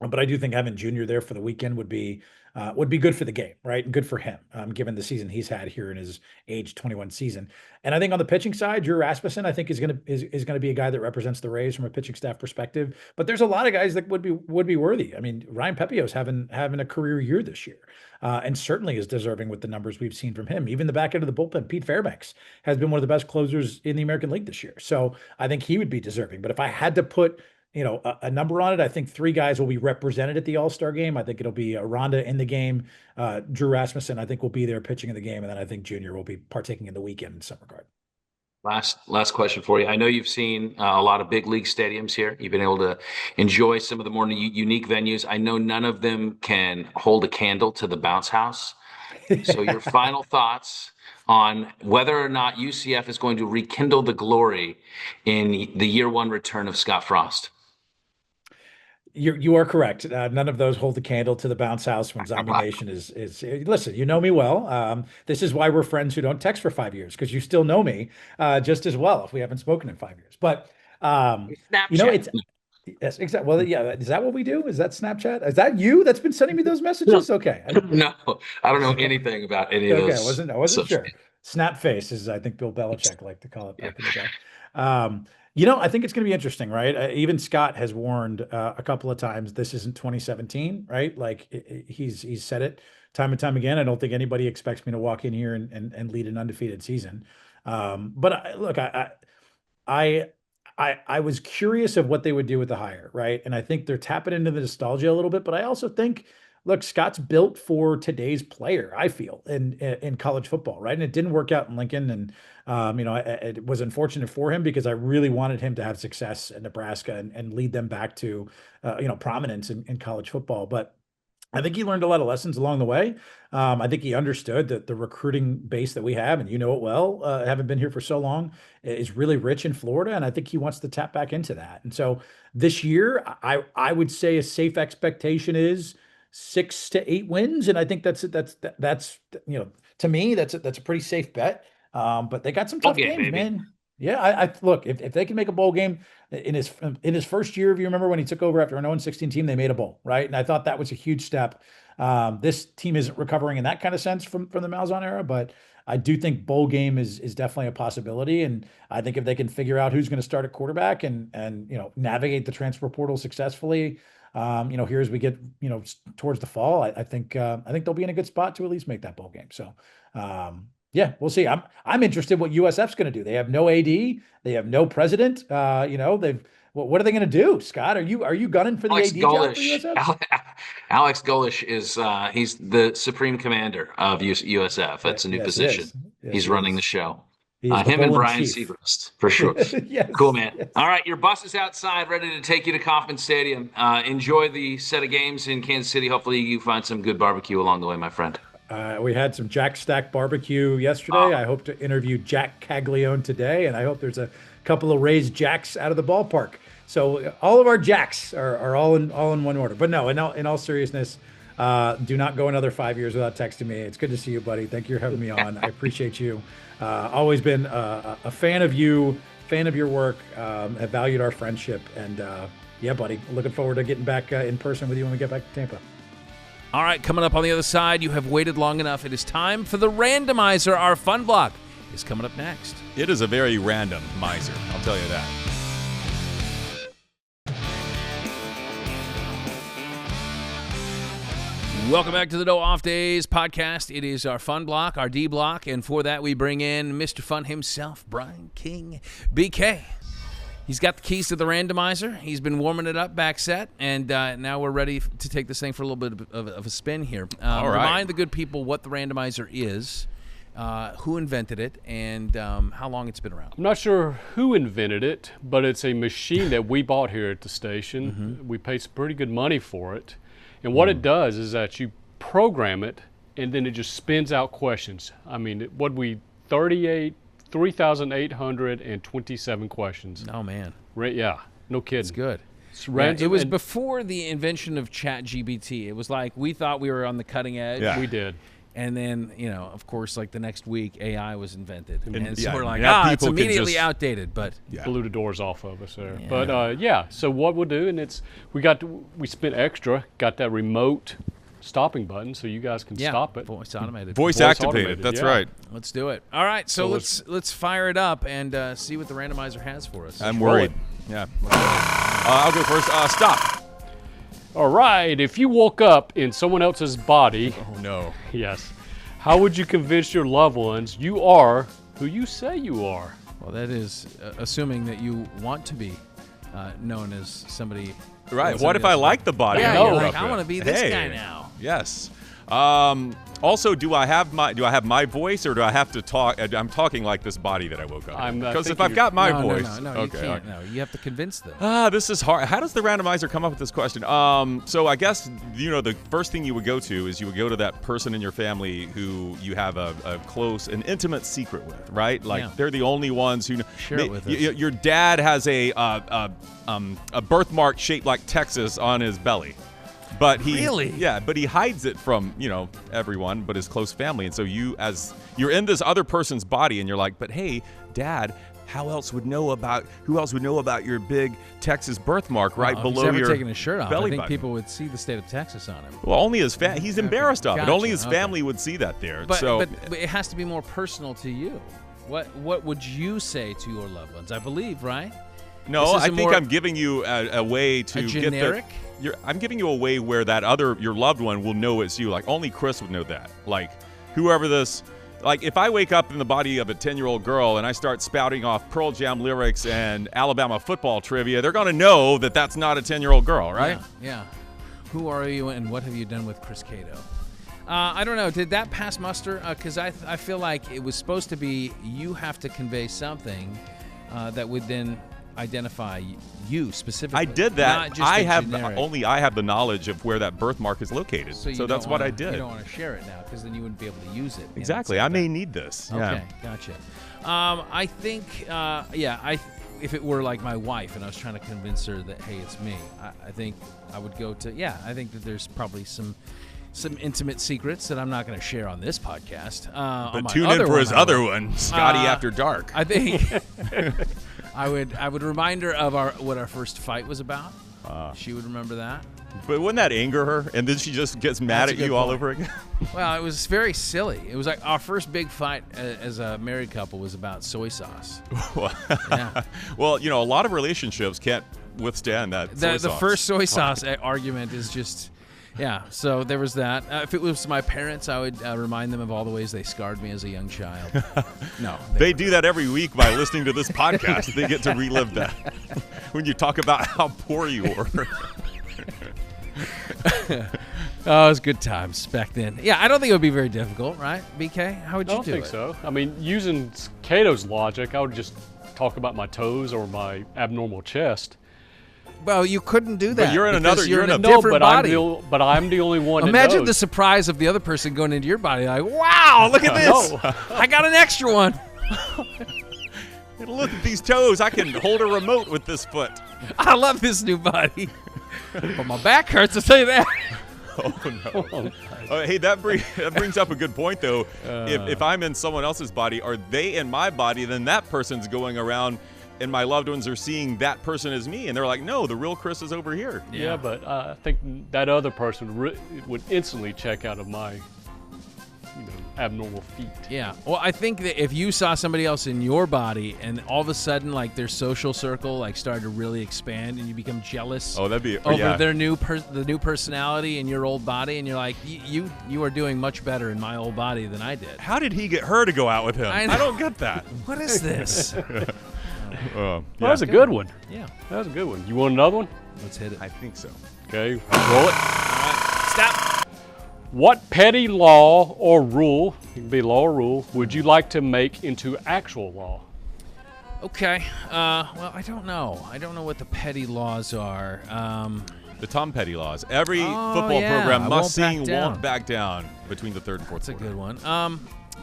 But I do think having Junior there for the weekend would be good for the game, right? And good for him, given the season he's had here in his age 21 season. And I think on the pitching side, Drew Rasmussen, I think is going to be a guy that represents the Rays from a pitching staff perspective. But there's a lot of guys that would be worthy. I mean, Ryan Pepio's having a career year this year, and certainly is deserving with the numbers we've seen from him. Even the back end of the bullpen, Pete Fairbanks has been one of the best closers in the American League this year. So I think he would be deserving. But if I had to put a number on it, I think 3 guys will be represented at the All-Star game. I think it'll be Aranda in the game. Drew Rasmussen, I think, will be there pitching in the game. And then I think Junior will be partaking in the weekend in some regard.
Last question for you. I know you've seen a lot of big league stadiums here. You've been able to enjoy some of the more unique venues. I know none of them can hold a candle to the bounce house. So your final thoughts on whether or not UCF is going to rekindle the glory in the year 1 return of Scott Frost.
You are correct. None of those hold the candle to the bounce house when Zombie Nation is listen, you know me well. This is why we're friends who don't text for 5 years, because you still know me just as well if we haven't spoken in 5 years. But it's yes, exactly. Well, yeah, is that what we do? Is that Snapchat? Is that you that's been sending me those messages? Okay.
No, I don't know anything about any of those.
I wasn't sure. Snap face is, I think, Bill Belichick liked to call it back in the day. I think it's going to be interesting, right? Even Scott has warned a couple of times this isn't 2017, right? Like he's said it time and time again. I don't think anybody expects me to walk in here and lead an undefeated season. But I was curious of what they would do with the hire, right? And I think they're tapping into the nostalgia a little bit, but I also think, look, Scott's built for today's player, I feel, in college football, right? And it didn't work out in Lincoln. And, it was unfortunate for him because I really wanted him to have success in Nebraska and lead them back to, prominence in college football. But I think he learned a lot of lessons along the way. I think he understood that the recruiting base that we have, and you know it well, having been here for so long, is really rich in Florida. And I think he wants to tap back into that. And so this year, I would say a safe expectation is 6 to 8 wins. And I think that's to me, that's a pretty safe bet. But they got some tough games, man. Yeah, I look, if they can make a bowl game in his first year, if you remember when he took over after an 0-16 team, they made a bowl, right? And I thought that was a huge step. This team isn't recovering in that kind of sense from the Malzahn era, but I do think bowl game is definitely a possibility. And I think if they can figure out who's going to start at quarterback and navigate the transfer portal successfully, here as we get towards the fall, I think they'll be in a good spot to at least make that bowl game. So. Yeah, we'll see. I'm interested what USF's going to do. They have no AD. They have no president. What are they going to do? Scott, are you gunning for the AD job for USF?
Alex Golish is he's the supreme commander of USF. That's a new position. He's running the show. Him and Brian Segrist, for sure. Yes, cool, man. Yes. All right, your bus is outside, ready to take you to Kauffman Stadium. Enjoy the set of games in Kansas City. Hopefully you find some good barbecue along the way, my friend.
We had some Jack Stack barbecue yesterday. I hope to interview Jack Caglione today, and I hope there's a couple of Rays Jacks out of the ballpark. So all of our Jacks are all in one order. But no, in all seriousness, do not go another 5 years without texting me. It's good to see you, buddy. Thank you for having me on. I appreciate you. Always been a fan of you, fan of your work. Have valued our friendship, and yeah, buddy, looking forward to getting back in person with you when we get back to Tampa.
All right, coming up on the other side, you have waited long enough. It is time for the Randomizer. Our fun block is coming up next.
It is a very random miser, I'll tell you that.
Welcome back to the No Off Days podcast. It is our fun block, our D block, and for that we bring in Mr. Fun himself, Brian King, BK. He's got the keys to the randomizer. He's been warming it up, back set, and now we're ready to take this thing for a little bit of a spin here.
All right.
Remind the good people what the randomizer is, who invented it, and how long it's been around.
I'm not sure who invented it, but it's a machine that we bought here at the station. We paid some pretty good money for it. And what it does is that you program it, and then it just spins out questions. I mean, 3,827 questions.
Oh, man.
Yeah, no kidding.
It's good.
It's random.
It was before the invention of ChatGPT. It was like we thought we were on the cutting edge.
Yeah.
We did.
And then, of course, like the next week, AI was invented. And so
yeah,
we're like,
now
it's
people can
immediately
just-
outdated. But
Blew the doors off of us there.
Yeah.
But so what we'll do, and we spent extra, got that remote stopping button so you guys can stop it.
Voice automated.
Voice activated. That's
yeah.
right.
Let's do it. All right, so
So
let's fire it up and see what the randomizer has for us.
I'm
roll
worried. Yeah. I'll go first. Stop.
All right, if you woke up in someone else's body,
Oh, no.
yes, how would you convince your loved ones you are who you say you are?
Well, that is assuming that you want to be known as somebody.
Right. What if I like the body?
Yeah,
I
you're
woke
like,
up
I
in?
want to be this
Hey.
guy now.
Yes. Also, do I have my voice, or do I have to talk? I'm talking like this body that I woke up in. Because if I've got my
no,
voice,
no,
okay.
you can't. No, you have to convince them.
This is hard. How does the randomizer come up with this question? So I guess the first thing you would go to is you would go to that person in your family who you have a close, an intimate secret with, right? Like they're the only ones who
Share it with us.
Your dad has a birthmark shaped like Texas on his belly. But but he hides it from, everyone but his close family. And so you're in this other person's body and you're like, but hey, Dad, who else would know about your big Texas birthmark right below
your
your
taking his shirt off.
belly
I think
button?
people would see the state of Texas on him.
Well, only his he's embarrassed of it.
Gotcha.
Only his
Okay.
family would see that there.
But
so
it has to be more personal to you. What would you say to your loved ones? I believe, right?
no,
this is
I
a
think
more-
I'm giving you a way to
A generic?
I'm giving you a way where your loved one will know it's you. Like only Chris would know that. Like whoever this. Like, if I wake up in the body of a 10-year-old girl and I start spouting off Pearl Jam lyrics and Alabama football trivia, they're going to know that that's not a 10-year-old girl, right?
Yeah. Who are you and what have you done with Chris Cato? I don't know. Did that pass muster? Because I feel like it was supposed to be you have to convey something that would then identify you specifically.
I did that.
Not just a generic.
I have the knowledge of where that birthmark is located.
So
So that's what I did.
You don't want to share it now because then you wouldn't be able to use it.
Exactly. I may need this.
Okay,
Yeah.
gotcha. I think, if it were like my wife and I was trying to convince her that, hey, it's me, I think I would go to, I think that there's probably some intimate secrets that I'm not going to share on this podcast.
But tune in for his other one, Scotty After Dark.
I think I would remind her of what our first fight was about. She would remember that.
But wouldn't that anger her? And then she just gets mad
That's
at
a good
you all
point.
over again?
Well, it was very silly. It was like our first big fight as a married couple was about soy sauce. Yeah.
Well, a lot of relationships can't withstand that soy
The
sauce.
first soy sauce argument is just, so there was that. If it was my parents, I would remind them of all the ways they scarred me as a young child. No.
They do that every week by listening to this podcast. They get to relive that when you talk about how poor you were.
Oh, it was good times back then. Yeah, I don't think it would be very difficult, right, BK? How would
I
you
don't
do
think
it?
so. I mean, using Cato's logic, I would just talk about my toes or my abnormal chest.
Well, you couldn't do that.
But you're in
because
another- you're in a-
different
No, but
body.
I'm the only one.
Imagine
that
the
knows.
surprise of the other person going into your body, like, wow, look at this. I got an extra one.
Look at these toes. I can hold a remote with this foot.
I love this new body. But my back hurts, I'll tell you that.
Oh, no. Hey, that brings up a good point, though. If I'm in someone else's body, are they in my body, then that person's going around and my loved ones are seeing that person as me. And they're like, no, the real Chris is over here.
Yeah, but I think that other person would instantly check out of my abnormal feet.
Yeah. Well, I think that if you saw somebody else in your body and all of a sudden, like, their social circle, like, started to really expand and you become jealous
that'd be
over their new personality in your old body, and you're like, you are doing much better in my old body than I did.
How did he get her to go out with him? I don't get that.
What is this?
Well, that was a good one.
Yeah.
That was a good one. You want another one?
Let's hit it.
I think so.
Okay, roll it.
Stop.
What petty law or rule, it can be law or rule, would you like to make into actual law?
Okay. Well, I don't know. I don't know what the petty laws are.
The Tom Petty laws. Every football program must sing "Won't Back Down" between the third and fourth.
That's a good one.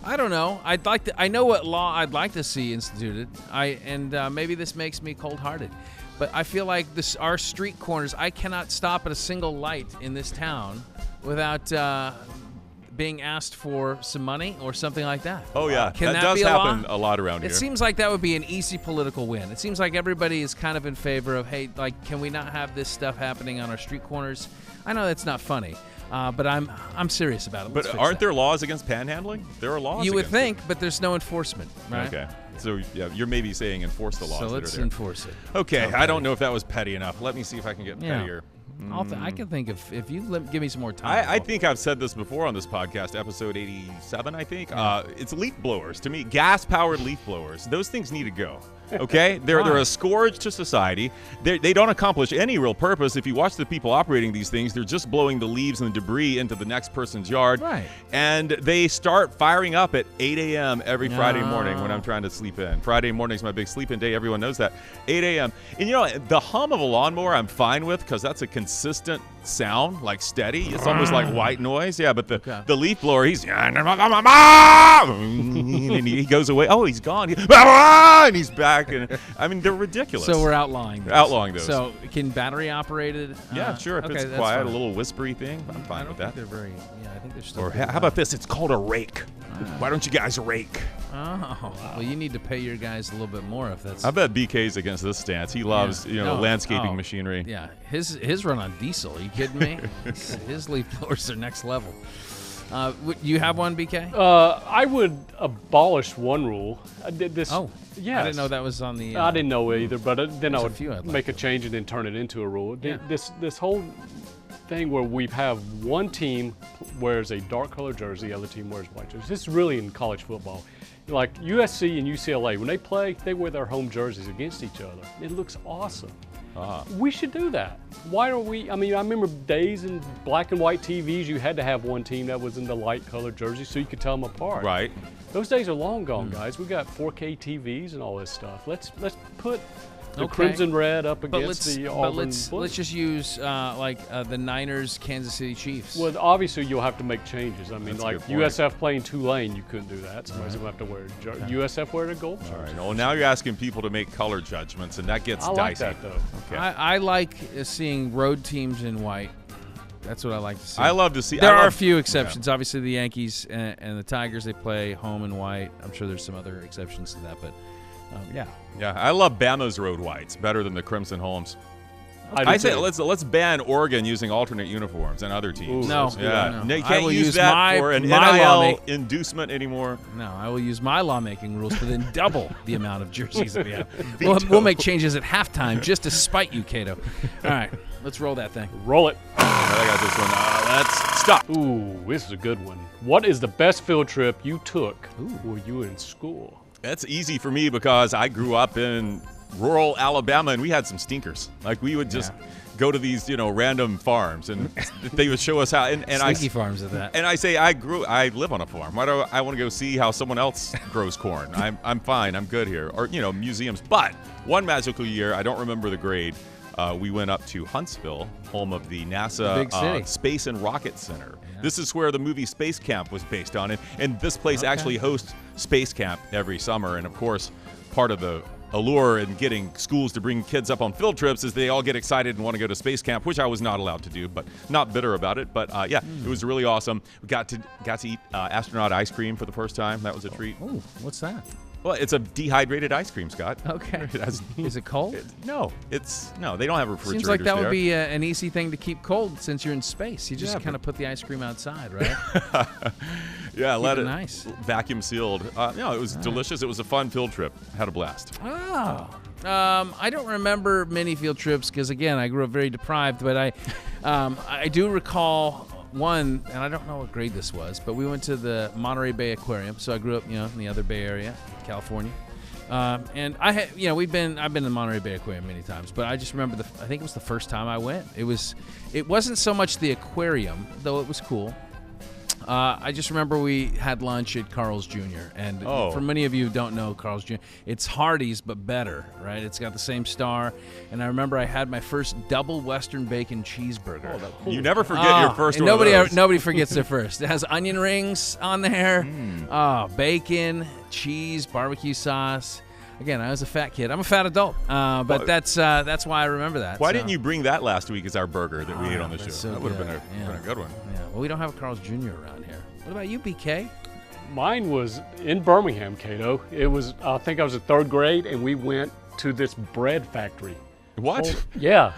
I don't know. I know what law I'd like to see instituted. Maybe this makes me cold-hearted, but I feel like our street corners. I cannot stop at a single light in this town without being asked for some money or something like that.
Oh yeah,
Can
that
that
does
be a
happen
law?
a lot around here.
It seems like that would be an easy political win. It seems like everybody is kind of in favor of, hey, like, can we not have this stuff happening on our street corners? I know that's not funny, but I'm serious about it.
But aren't there laws against panhandling? There are laws.
You would
against
think, but there's no enforcement, right?
Okay. So yeah, you're maybe saying enforce the laws.
So
that
let's
are there.
enforce it.
Okay,
Tom
I don't
Petty.
know if that was petty enough. Let me see if I can get pettier.
I can think of, if you give me some more time.
I think I've said this before on this podcast, episode 87, I think. It's leaf blowers. To me, gas-powered leaf blowers. Those things need to go. Okay? They're a scourge to society. They don't accomplish any real purpose. If you watch the people operating these things, they're just blowing the leaves and the debris into the next person's yard.
Right.
And they start firing up at 8 a.m. every Friday morning when I'm trying to sleep in. Friday morning is my big sleep-in day. Everyone knows that. 8 a.m. And, you know, the hum of a lawnmower I'm fine with because that's a consistent sound, like steady. It's almost like white noise. Yeah, but the leaf blower, he's and he goes away. Oh, he's gone. And he's back. And I mean, they're ridiculous.
So we're outlawing those.
Outlawing those.
So can battery operated?
Yeah, sure. If it's quiet, a little whispery thing, I'm fine with that.
I think they're still.
Or how about this? It's called a rake. Why don't you guys rake?
Oh, well, you need to pay your guys a little bit more if that's.
I bet BK's against this stance. He loves, landscaping machinery.
Yeah, his run on diesel. Are you kidding me? His leaf blowers are next level. You have one, BK?
I would abolish one rule. I did this.
Oh,
yes.
I didn't know that was on the.
I didn't know either, but then I would
I'd like
make a change and then turn it into a rule.
Yeah.
This whole thing where we have one team wears a dark colored jersey, the other team wears white jersey. This is really in college football. Like USC and UCLA, when they play, they wear their home jerseys against each other. It looks awesome. We should do that. Why don't we? I mean, I remember days in black and white TVs, you had to have one team that was in the light colored jersey so you could tell them apart.
Right.
Those days are long gone, guys. We got 4K TVs and all this stuff. Let's put the crimson red up against the Auburn blue.
Let's just use the Niners, Kansas City Chiefs.
Well, obviously you'll have to make changes. I mean,
That's a
like
good point.
USF playing Tulane, you couldn't do that. Somebody's gonna have to wear USF wear a gold jersey.
All right. Well, now you're asking people to make color judgments, and that gets
I like
dicey.
that though.
Okay.
I like seeing road teams in white. That's what I like to see.
I love to see.
There are a few exceptions. Obviously, the Yankees and the Tigers, they play home in white. I'm sure there's some other exceptions to that, but yeah.
Yeah, I love Bama's road whites better than the Crimson Homes.
I
say
too.
let's ban Oregon using alternate uniforms and other teams.
No,
Yeah,
no.
You
I
can't
will
use
use
that for an
my
NIL
lawmaking-
inducement anymore.
No, I will use my lawmaking rules to then double the amount of jerseys that we have. We'll make changes at halftime just to spite you, Cato. All right, let's roll that thing.
Roll it.
I got this one. Let's stop.
Ooh, this is a good one. What is the best field trip you took when you were in school?
That's easy for me because I grew up in rural Alabama and we had some stinkers. Like we would just go to these, random farms and they would show us how. And
Sneaky farms at that.
And I say I live on a farm. Why do I want to go see how someone else grows corn? I'm fine. I'm good here. Or museums. But one magical year, I don't remember the grade. We went up to Huntsville, home of the NASA
Big city.
Space and Rocket Center. Yeah. This is where the movie Space Camp was based on. And this place actually hosts Space Camp every summer. And, of course, part of the allure in getting schools to bring kids up on field trips is they all get excited and want to go to Space Camp, which I was not allowed to do, but not bitter about it. But, it was really awesome. We got to eat astronaut ice cream for the first time. That was a treat.
Oh, what's that?
Well, it's a dehydrated ice cream, Scott.
Okay. Is it cold?
No, they don't have refrigerators.
Seems like that would
there.
be an easy thing to keep cold since you're in space. You just kind of put the ice cream outside, right?
Yeah, let it
nice.
vacuum sealed. It was delicious. It was a fun field trip. Had a blast.
Oh. I don't remember many field trips because, again, I grew up very deprived. But I do recall one, and I don't know what grade this was, but we went to the Monterey Bay Aquarium. So I grew up, in the other Bay Area, California. And I had, I've been to the Monterey Bay Aquarium many times, but I just remember I think it was the first time I went. It wasn't so much the aquarium, though it was cool. I just remember we had lunch at Carl's Jr. And for many of you who don't know Carl's Jr., it's Hardee's but better, right? It's got the same star. And I remember I had my first double Western bacon cheeseburger.
You never forget your first one of those.
Nobody forgets their first. It has onion rings on there, bacon, cheese, barbecue sauce. Again, I was a fat kid. I'm a fat adult, but that's why I remember that.
Why didn't you bring that last week as our burger that we ate on the show?
So
that would have been a good one.
Yeah. Well, we don't have a Carl's Jr. around here. What about you, BK?
Mine was in Birmingham, Cato. I think I was in 3rd grade, and we went to this bread factory.
What?
Yeah.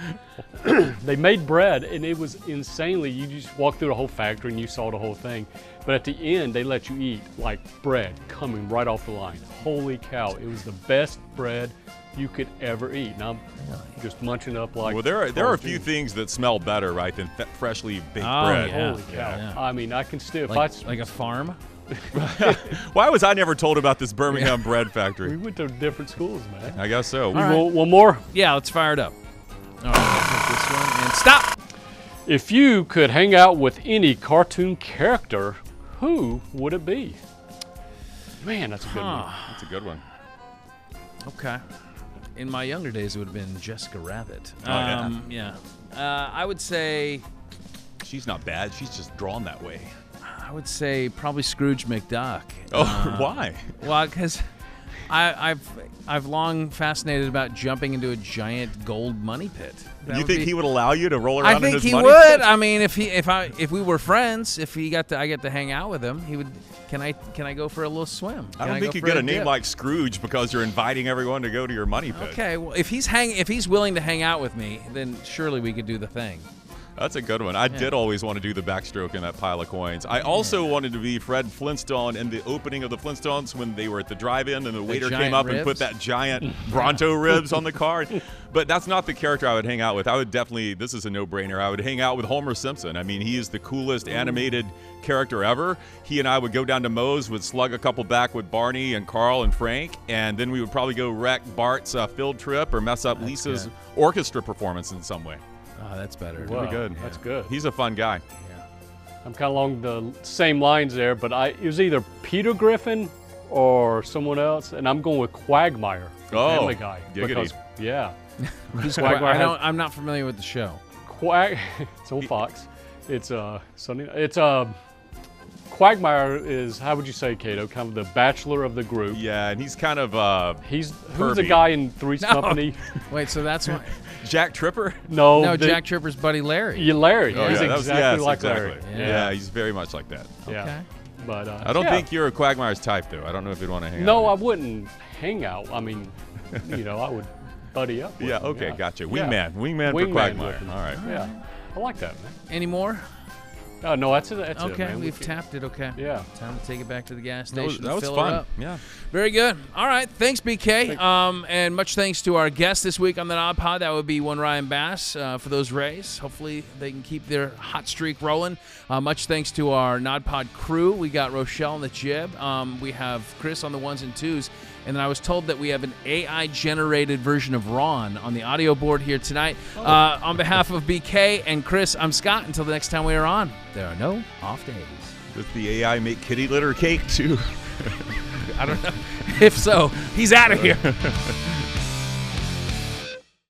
They made bread, and it was insanely. You just walked through the whole factory, and you saw the whole thing. But at the end, they let you eat, like, bread coming right off the line. Holy cow. It was the best bread you could ever eat. And I'm just munching up like...
Well, there are a few things that smell better, right, than freshly baked bread.
Yeah.
Holy cow.
Yeah.
I mean, I can still...
Like a farm?
Why was I never told about this Birmingham bread factory?
We went to different schools, man.
I guess so.
One more?
Yeah, let's fire it up. All right, I'll take this one and stop.
If you could hang out with any cartoon character, who would it be? Man, that's a good one.
That's a good one.
Okay. In my younger days, it would have been Jessica Rabbit.
Yeah.
I would say...
She's not bad. She's just drawn that way.
I would say probably Scrooge McDuck.
Why?
Well, because I've long fascinated about jumping into a giant gold money pit.
Do you think he would allow you to roll around in his money
I think he would.
pit?
I mean, if we were friends, if I get to hang out with him, he would. Can I go for a little swim?
I don't think you get a name like Scrooge because you're inviting everyone to go to your money pit.
Okay, well, if he's willing to hang out with me, then surely we could do the thing.
That's a good one. I did always want to do the backstroke in that pile of coins. I also wanted to be Fred Flintstone in the opening of the Flintstones when they were at the drive-in and the waiter came up and put that giant Bronto ribs on the card. But that's not the character I would hang out with. I would definitely, this is a no-brainer, I would hang out with Homer Simpson. I mean, he is the coolest animated character ever. He and I would go down to Moe's, would slug a couple back with Barney and Carl and Frank, and then we would probably go wreck Bart's field trip or mess up Lisa's orchestra performance in some way.
Oh, that's better.
Wow, pretty good.
That's good.
He's a fun guy.
Yeah.
I'm kind of along the same lines there, but it was either Peter Griffin or someone else, and I'm going with Quagmire from Family Guy.
Giggity.
Who's Quagmire? I'm not familiar with the show.
It's on Fox. It's Sunday. It's Quagmire is, how would you say, Cato? Kind of the bachelor of the group.
Yeah, and he's kind of
who's the guy in Three's Company?
Wait, so that's why.
Jack Tripper?
No, Jack Tripper's buddy Larry.
Yeah, Larry.
Oh,
he's
yeah,
exactly like
Larry.
Yeah.
Yeah, he's very much like that.
Yeah.
Okay.
But
I don't think you're a Quagmire's type, though. I don't know if you'd want to hang out.
No, I wouldn't hang out. I mean, I would buddy up with him.
Okay, gotcha.
Yeah.
Wingman for Quagmire. All right.
Yeah, I like that, man.
Any more?
No, that's it.
Okay,
man.
we've tapped it. Okay.
Yeah.
Time to take it back to the gas station.
That was
fill
fun.
Her up.
Yeah.
Very good. All right. Thanks, BK. And much thanks to our guest this week on the NODPOD. That would be one Ryan Bass for those Rays. Hopefully they can keep their hot streak rolling. Much thanks to our NODPOD crew. We got Rochelle on the jib. We have Chris on the ones and twos. And then I was told that we have an AI-generated version of Ron on the audio board here tonight. On behalf of BK and Chris, I'm Scott. Until the next time we are on, there are no off days.
Does the AI make kitty litter cake, too?
I don't know. If so, he's out of here.